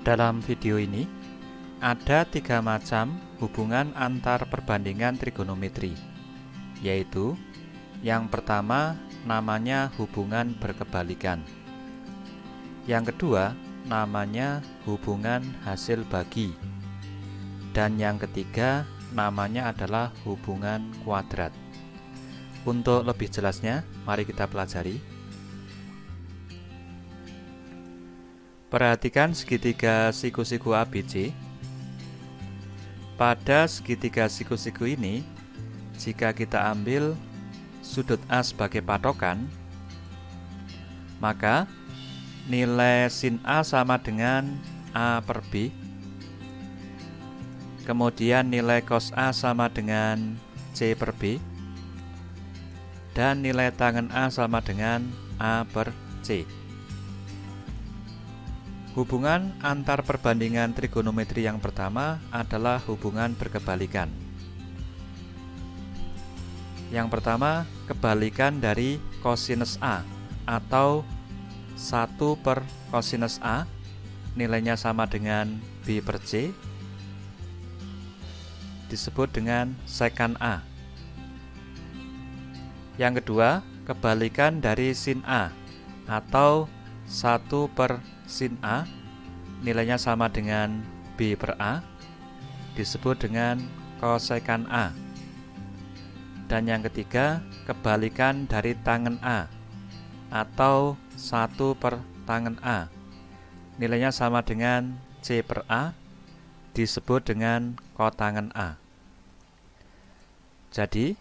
Dalam video ini, ada 3 macam hubungan antar perbandingan trigonometri, yaitu yang pertama namanya hubungan berkebalikan, yang kedua namanya hubungan hasil bagi, dan yang ketiga namanya adalah hubungan kuadrat. Untuk lebih jelasnya, mari kita pelajari. Perhatikan segitiga siku-siku ABC. Pada segitiga siku-siku ini, jika kita ambil sudut A sebagai patokan, maka nilai sin A sama dengan A per B. Kemudian nilai cos A sama dengan C per B. Dan nilai tangen A sama dengan A per C. Hubungan antar perbandingan trigonometri yang pertama adalah hubungan berkebalikan. Yang pertama, kebalikan dari kosinus A atau 1 per kosinus A, nilainya sama dengan B per C, disebut dengan sekan A. Yang kedua, kebalikan dari sin A atau 1 per sin A, nilainya sama dengan B per A, disebut dengan kosekan A. Dan yang ketiga, kebalikan dari tangen A atau 1 per tangen A, nilainya sama dengan C per A, disebut dengan kotangen A. Jadi,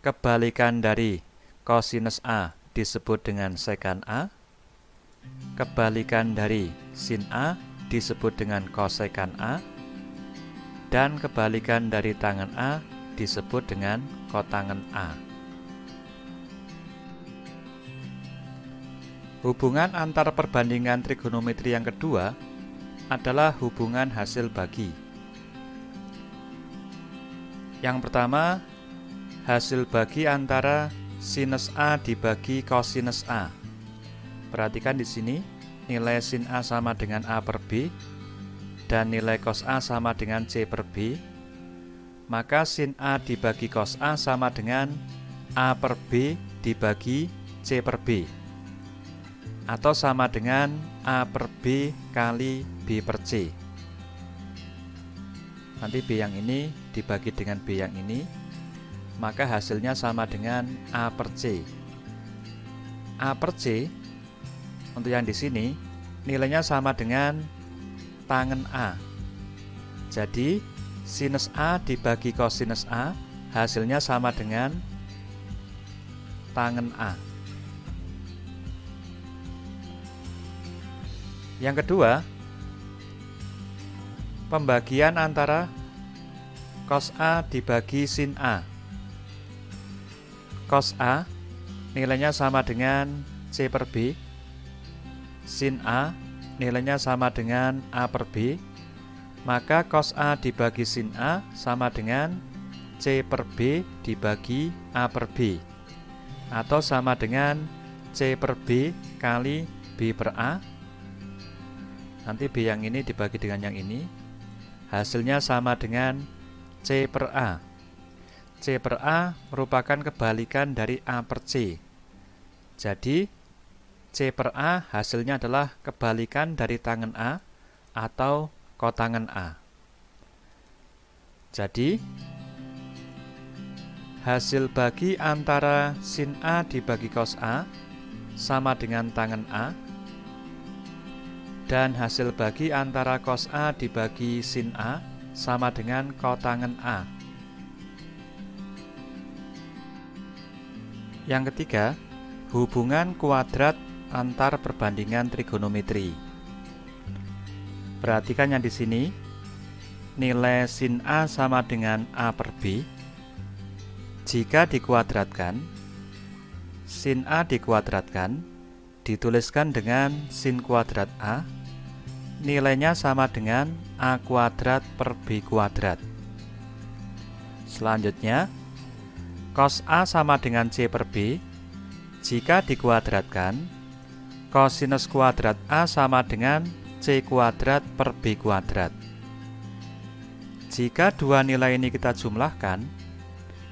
kebalikan dari kosinus A disebut dengan sekan A, kebalikan dari sin A disebut dengan kosekan A, dan kebalikan dari tangen A disebut dengan kotangen A. Hubungan antar perbandingan trigonometri yang kedua adalah hubungan hasil bagi. Yang pertama, hasil bagi antara sinus A dibagi kosinus A. Perhatikan di sini, nilai sin A sama dengan A per B, dan nilai cos A sama dengan C per B. Maka sin A dibagi cos A sama dengan A per B dibagi C per B, atau sama dengan A per B kali B per C. Nanti B yang ini dibagi dengan B yang ini, maka hasilnya sama dengan A per C. A per C untuk yang di sini nilainya sama dengan tangen A. Jadi sinus A dibagi kosinus A, hasilnya sama dengan tangen A. Yang kedua, pembagian antara cos A dibagi sin A. Cos A nilainya sama dengan C per B, sin A nilainya sama dengan A per B, maka cos A dibagi sin A sama dengan C per B dibagi A per B, atau sama dengan C per B kali B per A. Nanti B yang ini dibagi dengan yang ini, hasilnya sama dengan C per A. C per A merupakan kebalikan dari A per C. Jadi C per A hasilnya adalah kebalikan dari tangen A atau kotangen A. Jadi, hasil bagi antara sin A dibagi cos A sama dengan tangen A, dan hasil bagi antara cos A dibagi sin A sama dengan kotangen A. Yang ketiga, hubungan kuadrat antar perbandingan trigonometri. Perhatikan yang di sini, nilai sin A sama dengan A per B. Jika dikuadratkan, sin A dikuadratkan, dituliskan dengan sin kuadrat A, nilainya sama dengan A kuadrat per B kuadrat. Selanjutnya, cos A sama dengan C per B. Jika dikuadratkan, kosinus kuadrat A sama dengan C kuadrat per B kuadrat. Jika dua nilai ini kita jumlahkan,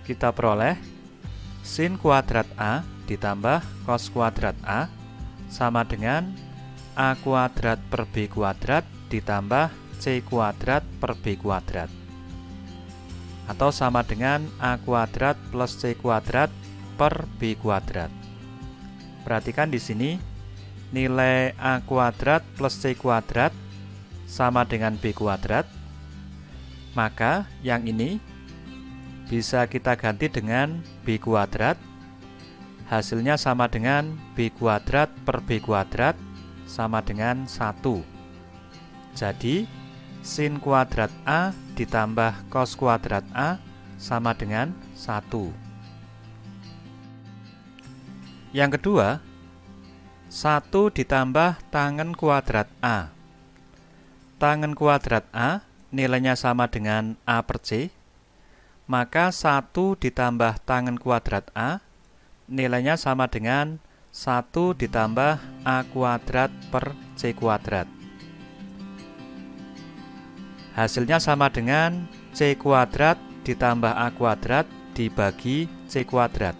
kita peroleh sin kuadrat A ditambah cos kuadrat A sama dengan A kuadrat per B kuadrat ditambah C kuadrat per B kuadrat. Atau sama dengan A kuadrat plus C kuadrat per B kuadrat. Perhatikan di sini, nilai A kuadrat plus C kuadrat sama dengan B kuadrat. Maka yang ini bisa kita ganti dengan B kuadrat. Hasilnya sama dengan B kuadrat per B kuadrat sama dengan 1. Jadi, sin kuadrat A ditambah cos kuadrat A sama dengan 1. Yang kedua, 1 ditambah tangen kuadrat A. Tangen kuadrat A nilainya sama dengan A per C, maka 1 ditambah tangen kuadrat A nilainya sama dengan 1 ditambah A kuadrat per C kuadrat. Hasilnya sama dengan C kuadrat ditambah A kuadrat dibagi C kuadrat.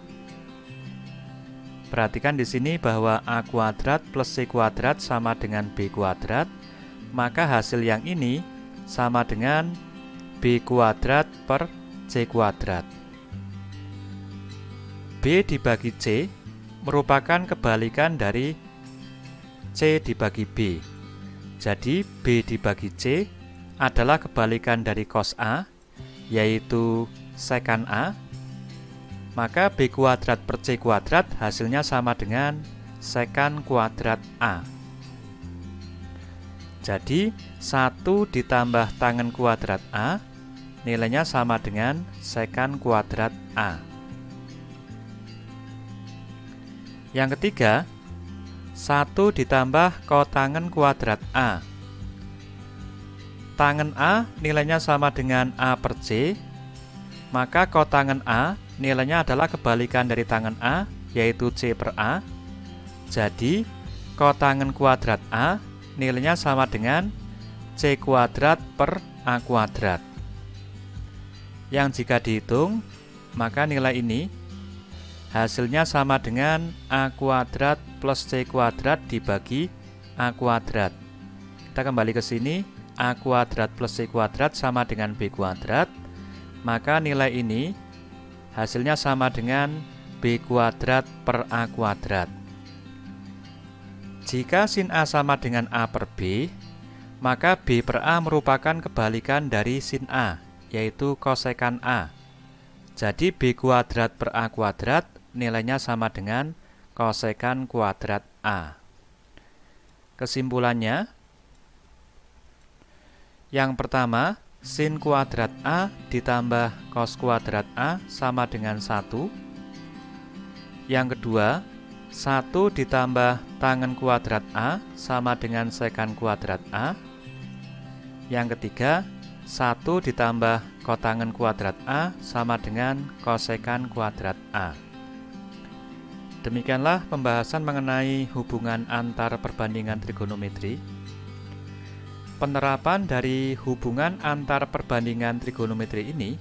Perhatikan di sini bahwa A kuadrat plus C kuadrat sama dengan B kuadrat, maka hasil yang ini sama dengan B kuadrat per C kuadrat. B dibagi C merupakan kebalikan dari C dibagi B. Jadi B dibagi C adalah kebalikan dari cos A, yaitu sekan A. Maka B kuadrat per C kuadrat hasilnya sama dengan sekan kuadrat A. Jadi, 1 ditambah tangen kuadrat A, nilainya sama dengan sekan kuadrat A. Yang ketiga, 1 ditambah kotangen kuadrat A. Tangen A nilainya sama dengan A per C, maka kotangen A nilainya adalah kebalikan dari tangen A, yaitu C per A. Jadi, kotangen kuadrat A nilainya sama dengan C kuadrat per A kuadrat. Yang jika dihitung, maka nilai ini hasilnya sama dengan A kuadrat plus C kuadrat dibagi A kuadrat. Kita kembali ke sini, A kuadrat plus C kuadrat sama dengan B kuadrat, maka nilai ini hasilnya sama dengan B kuadrat per A kuadrat. Jika sin A sama dengan A per B, maka B per A merupakan kebalikan dari sin A, yaitu kosekan A. Jadi B kuadrat per A kuadrat nilainya sama dengan kosekan kuadrat A. Kesimpulannya, yang pertama, sin kuadrat A ditambah cos kuadrat A sama dengan 1. Yang kedua, 1 ditambah tangen kuadrat A sama dengan sekan kuadrat A. Yang ketiga, 1 ditambah kotangen kuadrat A sama dengan kosekan kuadrat A. Demikianlah pembahasan mengenai hubungan antar perbandingan trigonometri. Penerapan dari hubungan antar perbandingan trigonometri ini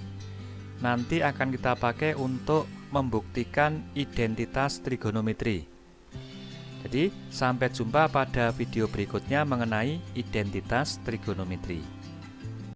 nanti akan kita pakai untuk membuktikan identitas trigonometri. Jadi, sampai jumpa pada video berikutnya mengenai identitas trigonometri.